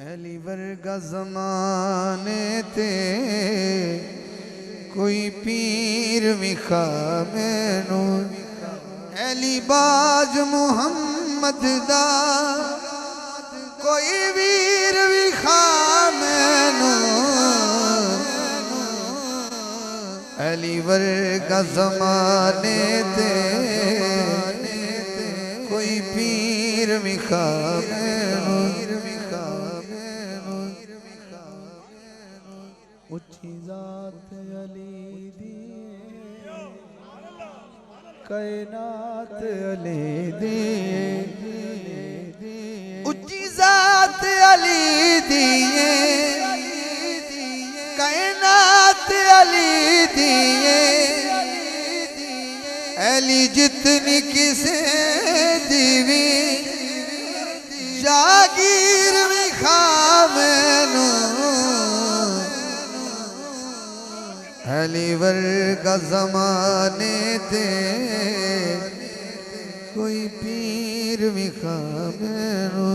ऐली वर्गा ज़माने ते कोई पीर विखा मैनू ऐली बाज मुहम्मद दा कोई वीर विखा मैनू ऐली वर्गा ज़माने ते कोई पीर विखा मैनू उच्ची ज़ात अली दी कायनात अली दी उच्ची ज़ात अली दी कायनात अली दी अली जितनी किसे दीवी जागीर विखा मैनू ऐली वर्गा ज़माने ते कोई पीर विखा मैनू।